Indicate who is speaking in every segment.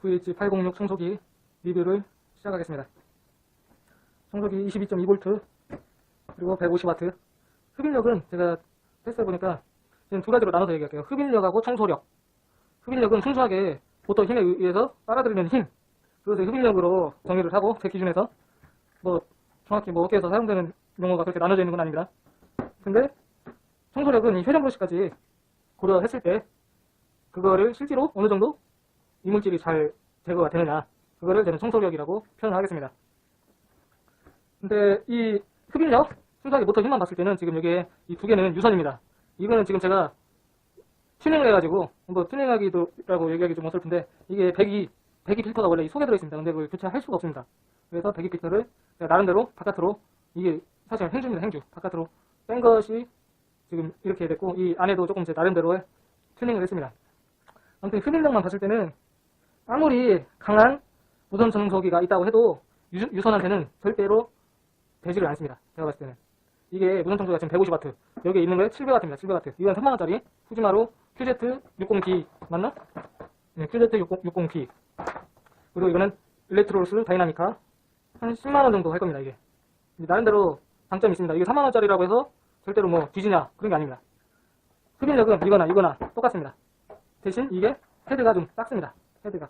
Speaker 1: VH806 청소기 리뷰를 시작하겠습니다. 청소기 22.2V 그리고 150W. 흡입력은 제가 테스트해보니까 지금 두 가지로 나눠서 얘기할게요. 흡입력하고 청소력. 흡입력은 순수하게 모터 힘에 의해서 빨아들이는 힘, 그것을 흡입력으로 정의를 하고, 제 기준에서 뭐 정확히 뭐 업계에서 사용되는 용어가 그렇게 나눠져 있는 건 아닙니다. 근데 청소력은 이 회전 브러시까지 고려했을 때 그거를 실제로 어느 정도 이물질이 잘 제거가 되느냐, 그거를 저는 청소력이라고 표현하겠습니다. 근데 이 흡입력, 순수하게 모터 힘만 봤을 때는 지금 여기에 이 두 개는 유선입니다. 이거는 지금 제가 튜닝을 해가지고, 뭐 튜닝하기도라고 얘기하기 좀 어설픈데, 이게 배기 필터가 원래 이 속에 들어있습니다. 근데 그걸 교체할 수가 없습니다. 그래서 배기 필터를 나름대로 바깥으로, 이게 사실 행주입니다. 행주. 바깥으로 뺀 것이 지금 이렇게 됐고, 이 안에도 조금 제 나름대로의 튜닝을 했습니다. 아무튼 흡입력만 봤을 때는 아무리 강한 무선 청소기가 있다고 해도 유선한테는 절대로 되지를 않습니다. 제가 봤을 때는. 이게 무선 청소기가 지금 150W, 여기에 있는 거에 700W입니다. 700W. 이건 3만원짜리 후지마루 QZ60B 맞나? 네, QZ60B. 그리고 이거는 일렉트로스 다이나미카 한 10만원 정도 할 겁니다. 이게 나름대로 장점이 있습니다. 이게 3만원짜리라고 해서 절대로 뭐 뒤지냐 그런 게 아닙니다. 흡입력은 이거나 똑같습니다. 대신 이게 헤드가 좀 작습니다. 헤드가.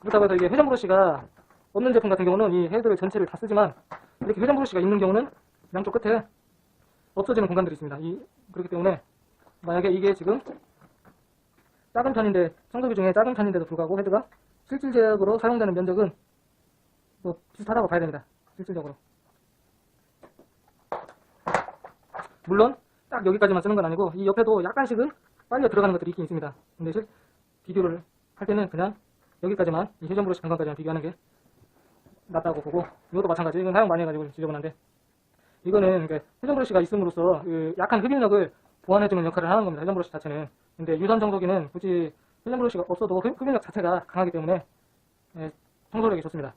Speaker 1: 그렇다고 해서 이게 회전 브러쉬가 없는 제품 같은 경우는 이 헤드를 전체를 다 쓰지만, 이렇게 회전 브러쉬가 있는 경우는 양쪽 끝에 없어지는 공간들이 있습니다. 그렇기 때문에 만약에 이게 지금 작은 편인데, 청소기 중에 작은 편인데도 불구하고 헤드가 실질적으로 사용되는 면적은 뭐 비슷하다고 봐야 됩니다. 실질적으로. 물론 딱 여기까지만 쓰는 건 아니고 이 옆에도 약간씩은 빨려 들어가는 것들이 있긴 있습니다. 근데 비교를 할 때는 그냥 여기까지만, 이 회전 브러쉬 간간까지만 비교하는 게 낫다고 보고, 이것도 마찬가지. 이건 사용 많이 해가지고 지저분한데, 이거는 회전 브러쉬가 있음으로써 그 약한 흡입력을 보완해주는 역할을 하는 겁니다. 회전 브러쉬 자체는. 근데 유선 청소기는 굳이 회전 브러쉬가 없어도 흡입력 자체가 강하기 때문에 청소력이 좋습니다.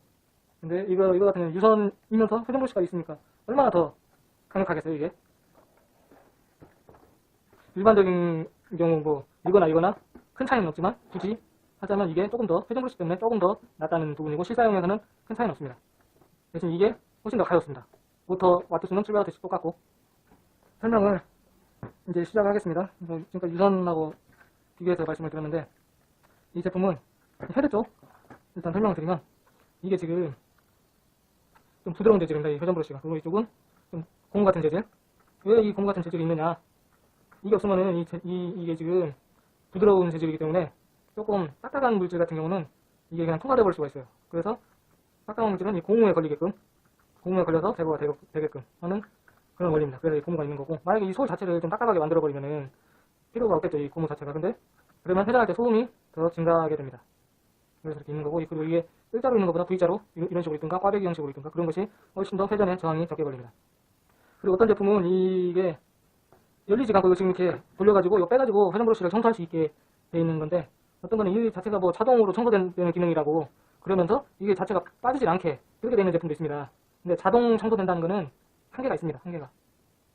Speaker 1: 근데 이거 같은 경우는 유선이면서 회전 브러쉬가 있으니까 얼마나 더 강력하겠어요, 이게. 일반적인 경우 뭐 이거나 큰 차이는 없지만, 굳이 하자면 이게 조금 더 회전 브러쉬 때문에 조금 더 낫다는 부분이고, 실사용에서는 큰 차이는 없습니다. 대신 이게 훨씬 더 가볍습니다. 모터 와트수는 700W씩 똑같고. 설명을 이제 시작하겠습니다. 지금까지 유선하고 비교해서 말씀을 드렸는데, 이 제품은 헤드 쪽 일단 설명을 드리면, 이게 지금 좀 부드러운 재질입니다. 이 회전 브러쉬가. 그리고 이쪽은 좀 고무 같은 재질. 왜 이 고무 같은 재질이 있느냐, 이게 없으면은 이게 지금 부드러운 재질이기 때문에 조금 딱딱한 물질 같은 경우는 이게 그냥 통과돼 버릴 수가 있어요. 그래서 딱딱한 물질은 이 고무에 걸리게끔, 고무에 걸려서 제거가 되게끔 하는 그런 원리입니다. 그래서 이 고무가 있는 거고, 만약에 이 솔 자체를 좀 딱딱하게 만들어 버리면은 필요가 없겠죠, 이 고무 자체가. 근데 그러면 회전할 때 소음이 더 증가하게 됩니다. 그래서 이렇게 있는 거고, 그리고 이게 일자로 있는 것보다 V자로 이런 식으로 있든가 꽈배기 형식으로 있든가, 그런 것이 훨씬 더 회전에 저항이 적게 걸립니다. 그리고 어떤 제품은 이게 열리지가 않고, 이거 지금 이렇게 돌려가지고 이거 빼가지고 회전 브러쉬를 청소할 수 있게 되어 있는 건데, 어떤 거는 이 자체가 뭐 자동으로 청소되는 기능이라고 그러면서 이게 자체가 빠지질 않게 그렇게 되어 있는 제품도 있습니다. 근데 자동 청소된다는 거는 한계가 있습니다. 한계가.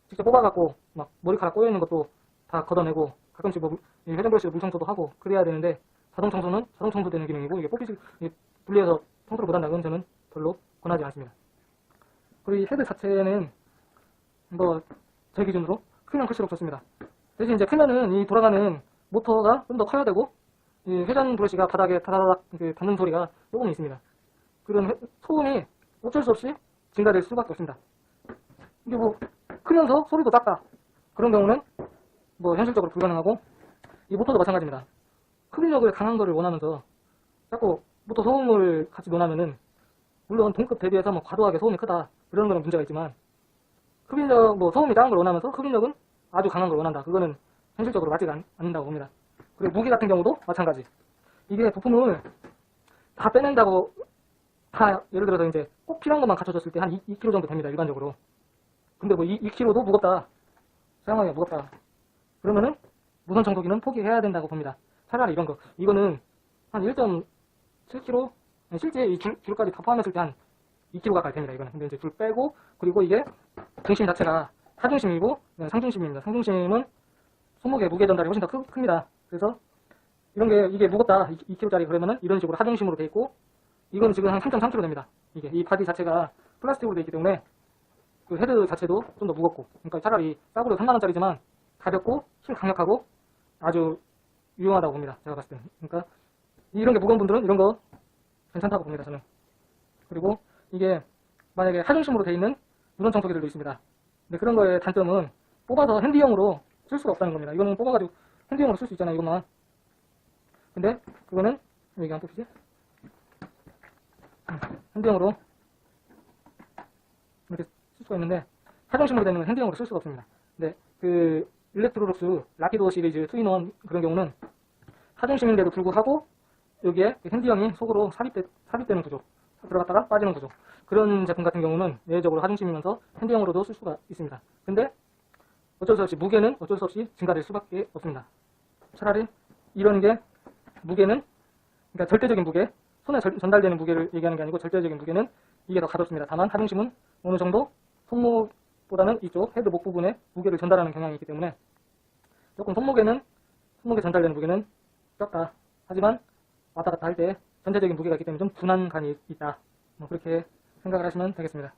Speaker 1: 직접 뽑아갖고 막 머리카락 꼬여있는 것도 다 걷어내고, 가끔씩 뭐 회전 브러쉬로 물 청소도 하고 그래야 되는데, 자동 청소는 자동 청소되는 기능이고, 이게 분리해서 청소를 못한다는 건 저는 별로 권하지 않습니다. 그리고 이 헤드 자체는 뭐 제 기준으로 크면 클수록 좋습니다. 대신 이제 크면은 이 돌아가는 모터가 좀 더 커야 되고, 이 회전 브러쉬가 바닥에 다다닥 닿는 소리가 조금 있습니다. 그런 소음이 어쩔 수 없이 증가될 수밖에 없습니다. 이게 뭐 크면서 소리도 작다, 그런 경우는 뭐 현실적으로 불가능하고, 이 모터도 마찬가지입니다. 흡입력을 강한 거를 원하면서 자꾸 모터 소음을 같이 논하면은, 물론 동급 대비해서 뭐 과도하게 소음이 크다 이런 거는 문제가 있지만, 흡입력, 뭐 소음이 작은 걸 원하면서 흡입력은 아주 강한 걸 원한다, 그거는 현실적으로 맞지가 않는다고 봅니다. 그리고 무게 같은 경우도 마찬가지. 이게 부품을 다 빼낸다고, 다 예를 들어서 이제 꼭 필요한 것만 갖춰졌을 때 한 2kg 정도 됩니다, 일반적으로. 근데 뭐 2kg도 무겁다, 사용하기가 무겁다, 그러면은 무선 청소기는 포기해야 된다고 봅니다. 차라리 이런 거, 이거는 한 1.7kg, 실제 이 줄까지 다 포함했을 때 한 2kg 가까이 됩니다, 이거는. 근데 이제 줄 빼고, 그리고 이게 중심 자체가 하중심이고 상중심입니다. 상중심은 손목의 무게 전달이 훨씬 더 큽니다. 그래서 이런 게 이게 무겁다 2kg짜리 그러면은 이런 식으로 하중심으로 돼 있고 이건 지금 한 3.3kg 됩니다. 이게 이 바디 자체가 플라스틱으로 되어 있기 때문에 그 헤드 자체도 좀 더 무겁고 그러니까 차라리 싸구려 3만원짜리지만 가볍고 힘 강력하고 아주 유용하다고 봅니다. 제가 봤을 때. 그러니까 이런 게 무거운 분들은 이런 거 괜찮다고 봅니다. 저는. 그리고 이게 만약에 하중심으로 되어 있는 무선 청소기들도 있습니다. 근데 그런 거의 단점은 뽑아서 핸디용으로 쓸 수가 없다는 겁니다. 이거는 뽑아가지고 핸디용으로 쓸 수 있잖아요. 이것만. 근데 그거는 왜 이게 안 뽑히지? 핸디용으로 이렇게 쓸 수가 있는데 하중심으로 되는 건 핸디용으로 쓸 수가 없습니다. 근데 그 일렉트로룩스 라키도 시리즈 2-in-1 그런 경우는 하중심인데도 불구하고 여기에 핸디형이 속으로 삽입되는 구조, 들어갔다가 빠지는 구조, 그런 제품 같은 경우는 내외적으로 하중심이면서 핸디형으로도 쓸 수가 있습니다. 근데 어쩔 수 없이 무게는 어쩔 수 없이 증가될 수밖에 없습니다. 차라리 이런 게 무게는, 그러니까 절대적인 무게, 손에 전달되는 무게를 얘기하는 게 아니고 절대적인 무게는 이게 더 가볍습니다. 다만 하중심은 어느 정도 손목보다는 이쪽 헤드 목 부분에 무게를 전달하는 경향이 있기 때문에 조금 손목에 전달되는 무게는 적다. 하지만 왔다 갔다 할 때 전체적인 무게가 있기 때문에 좀 둔한 감이 있다. 뭐 그렇게 생각을 하시면 되겠습니다.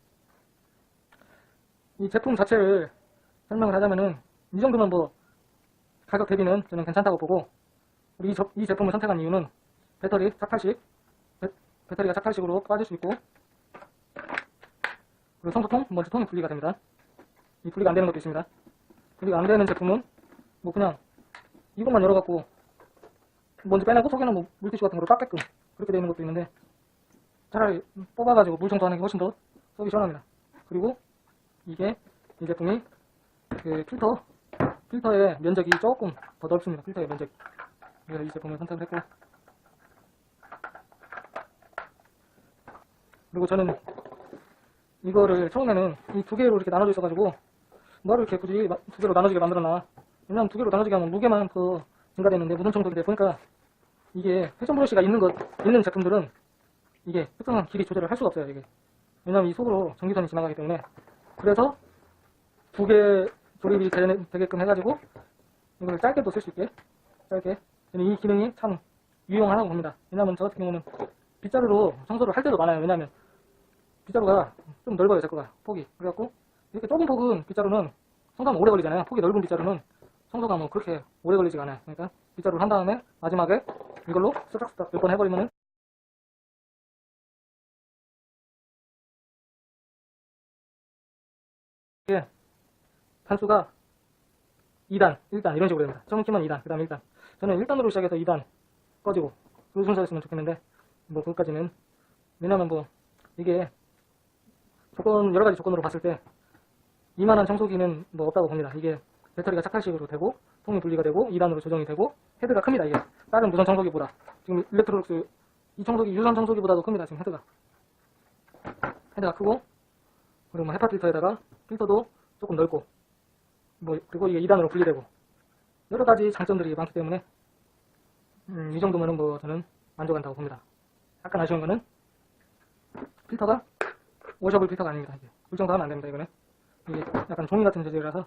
Speaker 1: 이 제품 자체를 설명을 하자면은 이 정도면 뭐 가격 대비는 저는 괜찮다고 보고, 우리 이 제품을 선택한 이유는 배터리가 착탈식으로 빠질 수 있고, 그리고 청소통, 먼지통이 분리가 됩니다. 이 분리가 안 되는 것도 있습니다. 분리가 안 되는 제품은 뭐 그냥 이것만 열어갖고 먼지 빼내고 속에는 뭐 물티슈 같은 거로 닦게끔 그렇게 되어 있는 것도 있는데, 차라리 뽑아가지고 물 청소하는 게 훨씬 더 속이 시원합니다. 그리고 이게 이 제품이 그 필터의 면적이 조금 더 넓습니다. 필터의 면적이. 그래서 이 제품을 선택을 했고, 그리고 저는 이거를 처음에는 이 두 개로 이렇게 나눠져 있어가지고 뭐를 이렇게 굳이 두 개로 나눠지게 만들었나, 왜냐면 두 개로 나눠지게 하면 무게만 더 증가되는데 무선 청소기에 보니까 이게 패션 브러쉬가 있는 제품들은 이게 특정한 길이 조절을 할 수가 없어요. 이게 왜냐면 이 속으로 전기선이 지나가기 때문에. 그래서 두 개 조립이 되게끔 해가지고 이걸 짧게도 쓸 수 있게, 짧게. 저는 이 기능이 참 유용하다고 봅니다. 왜냐면 저 같은 경우는 빗자루로 청소를 할 때도 많아요. 왜냐면 빗자루가 좀 넓어요. 제 거가 폭이. 그래갖고 이렇게 좁은 폭은 빗자루는 청소하면 오래 걸리잖아요. 폭이 넓은 빗자루는 청소가 뭐 그렇게 오래 걸리지가 않아요. 그러니까 빗자루를 한 다음에 마지막에 이걸로 스닥스닥 몇 번 해버리면은 이게 단수가 2단, 1단 이런 식으로 됩니다. 처음 키면 2단, 그 다음에 1단. 저는 1단으로 시작해서 2단 꺼지고 그 순서였으면 좋겠는데 뭐 그것까지는, 왜냐면 뭐 이게 여러 가지 조건으로 봤을 때 이만한 청소기는 뭐 없다고 봅니다. 이게 배터리가 착탈식으로 되고 통이 분리가 되고 2단으로 조정이 되고 헤드가 큽니다. 이게 다른 무선 청소기보다, 지금 일렉트로룩스 이 청소기 유선 청소기보다도 큽니다. 지금 헤드가 크고, 그리고 뭐 헤파 필터에다가 필터도 조금 넓고, 뭐 그리고 이게 2단으로 분리되고 여러 가지 장점들이 많기 때문에 이 정도면은 뭐 저는 만족한다고 봅니다. 약간 아쉬운 거는 필터가 워셔블 필터가 아닙니다. 이게 물 정도 하면 안 됩니다. 이거는 이게 약간 종이 같은 재질이라서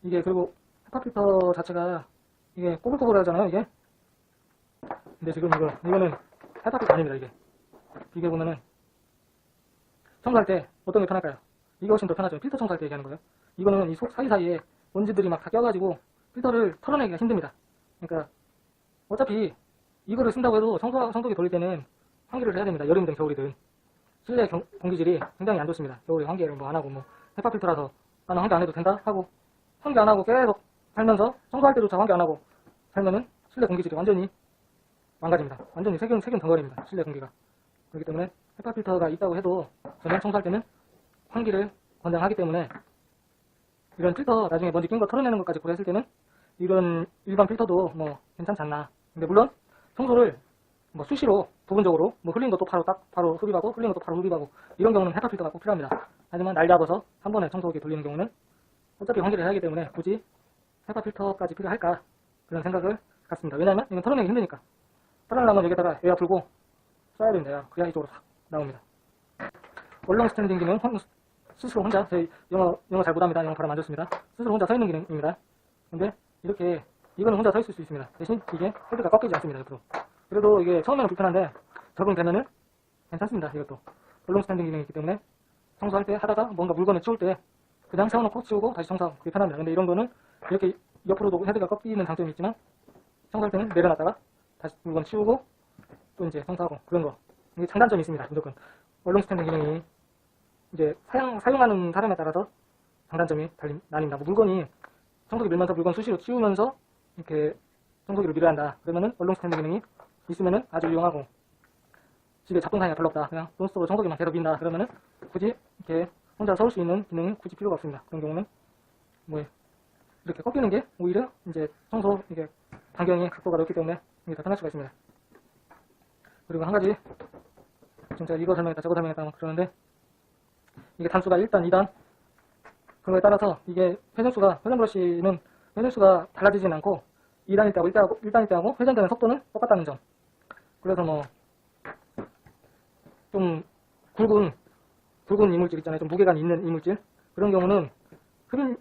Speaker 1: 이게, 그리고 헤파 필터 자체가 이게 꼬불꼬불하잖아요. 이게. 근데 지금 이거는 헤파 필터 아닙니다. 이게 보면은 청소할 때 어떤 게 편할까요? 이게 훨씬 더 편하죠. 필터 청소할 때 얘기하는 거예요. 이거는 이 속 사이사이에 먼지들이 막 다 껴가지고 필터를 털어내기가 힘듭니다. 그러니까 어차피 이거를 쓴다고 해도 청소기 돌릴 때는 환기를 해야 됩니다. 여름이든 겨울이든. 실내 공기질이 굉장히 안 좋습니다. 겨울에 환기를 뭐 안 하고, 뭐 헤파 필터라서 나는 환기 안 해도 된다 하고 환기 안 하고 계속 살면서 청소할 때조차 환기 안 하고 살면은 실내 공기질이 완전히 망가집니다. 완전히 세균 덩어리입니다. 실내 공기가. 그렇기 때문에 헤파 필터가 있다고 해도 저는 청소할 때는 환기를 권장하기 때문에 이런 필터 나중에 먼지 낀 거 털어내는 것까지 고려했을 때는 이런 일반 필터도 뭐 괜찮지 않나. 근데 물론 청소를 뭐 수시로 부분적으로 뭐 흘린 것도 바로 흡입하고 흘린 것도 바로 흡입하고 이런 경우는 헤파 필터가 꼭 필요합니다. 하지만 날 잡아서 한 번에 청소기 돌리는 경우는 어차피 환기를 해야 하기 때문에 굳이 헤파 필터까지 필요할까 그런 생각을 갖습니다. 왜냐하면 이건 털어내기 힘드니까. 털어내려면 여기다가 에어 풀고 써야 됩니다. 그래야 이쪽으로 싹 나옵니다. 얼렁 스탠딩 기능 스스로 혼자, 저희 영어 잘 못합니다. 영어 발음 안 좋습니다. 스스로 혼자 서 있는 기능입니다. 근데 이렇게 이거는 혼자 서 있을 수 있습니다. 대신 이게 헤드가 꺾이지 않습니다. 옆으로. 그래도 이게 처음에는 불편한데 적응되면은 괜찮습니다. 이것도 볼륨 스탠딩 기능이 있기 때문에 청소할 때 하다가 뭔가 물건을 치울 때 그냥 세워놓고 치우고 다시 청소하고 그게 편합니다. 근데 이런 거는 이렇게 옆으로도 헤드가 꺾이는 장점이 있지만 청소할 때는 내려놨다가 다시 물건 치우고 또 이제 청소하고 그런 거. 이게 장단점이 있습니다. 무조건 볼륨 스탠딩 기능이 이제 사용하는 사람에 따라서 장단점이 나뉜다. 뭐 물건이 청소기 밀면서 물건 수시로 치우면서 이렇게 청소기를 밀어야 한다. 그러면은 볼륨 스탠딩 기능이 있으면은 아주 유용하고 집에 잡동사니가 별로 없다. 그냥 논스톱으로 청소기만 계속 민다. 그러면은 굳이 이렇게 혼자 서울 수 있는 기능이 굳이 필요가 없습니다. 그런 경우는 뭐 이렇게 꺾이는 게 오히려 이제 청소 이게 반경이 각도가 넓기 때문에 이게 더 편할 수가 있습니다. 그리고 한 가지 진짜 이거 설명했다 저거 설명했다 막 그러는데 이게 단수가 1단, 2단 그런 거에 따라서 이게 회전수가 회전 브러쉬는 회전수가 달라지진 않고 2단일 때하고 1단일 때하고 회전되는 속도는 똑같다는 점. 그래서 뭐 좀 굵은 이물질 있잖아요. 좀 무게감이 있는 이물질. 그런 경우는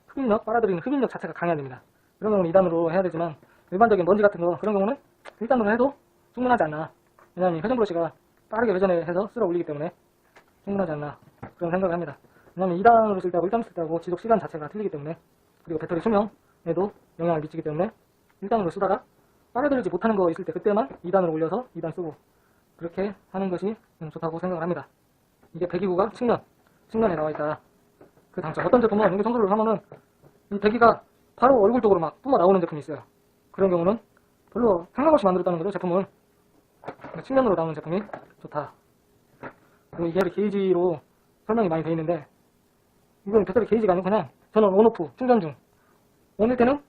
Speaker 1: 흡입력, 빨아들이는 흡입력 자체가 강해야 됩니다. 그런 경우는 2단으로 해야 되지만 일반적인 먼지 같은 거 그런 경우는 1단으로 해도 충분하지 않나. 왜냐하면 회전 브러쉬가 빠르게 회전해서 쓸어 올리기 때문에 충분하지 않나. 그런 생각을 합니다. 왜냐하면 2단으로 쓸 때하고 1단으로 쓸 때하고 지속 시간 자체가 틀리기 때문에 그리고 배터리 수명에도 영향을 미치기 때문에 1단으로 쓰다가 빨아들이지 못하는 거 있을 때 그때만 2단으로 올려서 2단 쓰고 그렇게 하는 것이 좋다고 생각을 합니다. 이게 배기구가 측면에 나와 있다. 그 장점. 어떤 제품은 이렇게 청소를 하면은 이 배기가 바로 얼굴 쪽으로 막 뿜어 나오는 제품이 있어요. 그런 경우는 별로 생각 없이 만들었다는 거죠. 제품을 측면으로 나오는 제품이 좋다. 그리고 이게 게이지로 설명이 많이 되어 있는데 이건 배터리 게이지가 아니고 그냥 저는 온오프 충전 중 온일 때는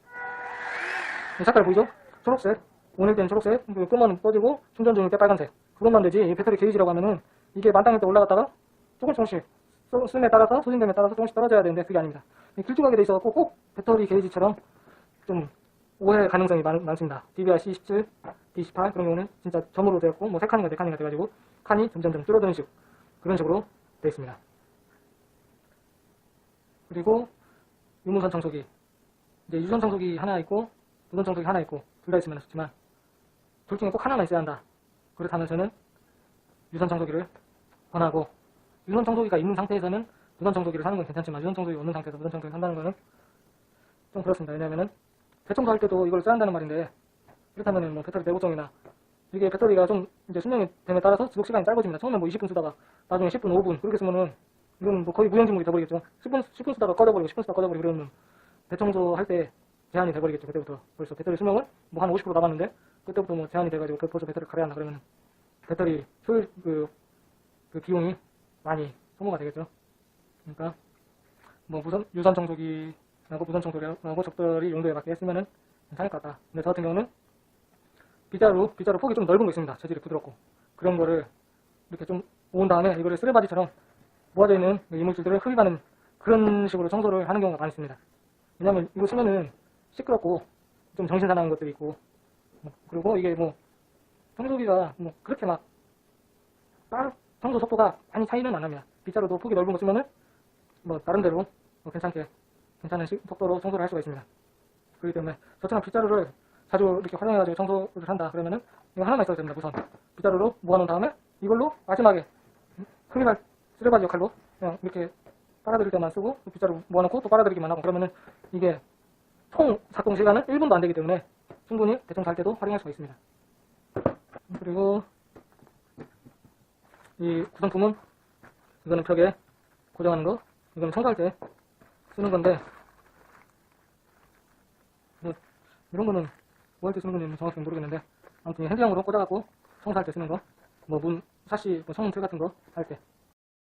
Speaker 1: 색깔 보이죠? 초록색 온일 때는 초록색 끄면 꺼지고 충전 중일 때 빨간색 그것만 되지 이 배터리 게이지라고 하면은 이게 만땅일 때 올라갔다가 조금씩 쓰임에 따라서 소진됨에 따라서 조금씩 떨어져야 되는데 그게 아닙니다. 길쭉하게 돼 있어서 꼭 배터리 게이지처럼 좀 오해 가능성이 많습니다. DBR C17, D18 그런 경우는 진짜 점으로 되었고 뭐 3칸인가 4칸인가 돼가지고 칸이 점점 줄어드는 식 그런 식으로 되어 있습니다. 그리고 유무선 청소기 이제 유선 청소기 하나 있고 무선 청소기 하나 있고 둘 다 있으면 좋지만 둘 중에 꼭 하나만 있어야 한다. 그렇다면 저는 유선 청소기를 권하고 유선 청소기가 있는 상태에서는 무선 청소기를 사는 건 괜찮지만 유선 청소기가 없는 상태에서 무선 청소기를 산다는 거는 좀 그렇습니다. 왜냐면은 대청소할 때도 이걸 써야 한다는 말인데 그렇다면은 뭐 배터리 내구성이나 이게 배터리가 좀 이제 수명이 됨에 따라서 지속 시간이 짧아집니다. 처음에 뭐 20분 쓰다가 나중에 10분, 5분 그렇게 쓰면은 이건 뭐 거의 무용지물이 돼버리겠죠. 10분 쓰다가 꺼져버리고 10분 쓰다가 꺼져버리고 그러면 대청소할 때 제한이 돼버리겠죠. 그때부터 벌써 배터리 수명은 뭐 한 50% 남았는데 그때부터 뭐 제한이 돼가지고 벌써 배터리 갈아야 한다 그러면 배터리 효율 그 비용이 많이 소모가 되겠죠. 그러니까 뭐 유선 청소기하고 무선 청소기하고 적절히 용도에 맞게 쓰면은 괜찮을 것 같다. 근데 저 같은 경우는 빗자루 폭이 좀 넓은 거 있습니다. 재질이 부드럽고 그런 거를 이렇게 좀 모은 다음에 이거를 쓰레바지처럼 모아져 있는 이물질들을 흡입하는 그런 식으로 청소를 하는 경우가 많이 있습니다. 왜냐면 이거 쓰면은 시끄럽고 좀 정신 사나운 것들이 있고 그리고 이게 뭐 청소기가 뭐 그렇게 막 청소 속도가 많이 차이는 안 납니다. 빗자루도 폭이 넓은 거 쓰면은 뭐 나름대로 뭐 괜찮은 속도로 청소를 할 수가 있습니다. 그렇기 때문에 저처럼 빗자루를 자주 이렇게 활용해가지고 청소를 한다 그러면은 이거 하나만 있어도 됩니다. 우선 빗자루로 모아놓은 다음에 이걸로 마지막에 흡입할 쓰레바지 역할로 그냥 이렇게 빨아들일 때만 쓰고 빗자루 모아놓고 또 빨아들이기만 하고 그러면은 이게 총 작동 시간은 1분도 안 되기 때문에 충분히 대청소할 때도 활용할 수가 있습니다. 그리고 이 구성품은 이거는 벽에 고정하는 거 이거는 청소할 때 쓰는 건데 뭐 이런 거는 뭐 할 때 쓰는 건지 정확히 모르겠는데 아무튼 핸드형으로 꽂아갖고 청소할 때 쓰는 거 뭐 문 사시 뭐 창문 틀 같은 거 할 때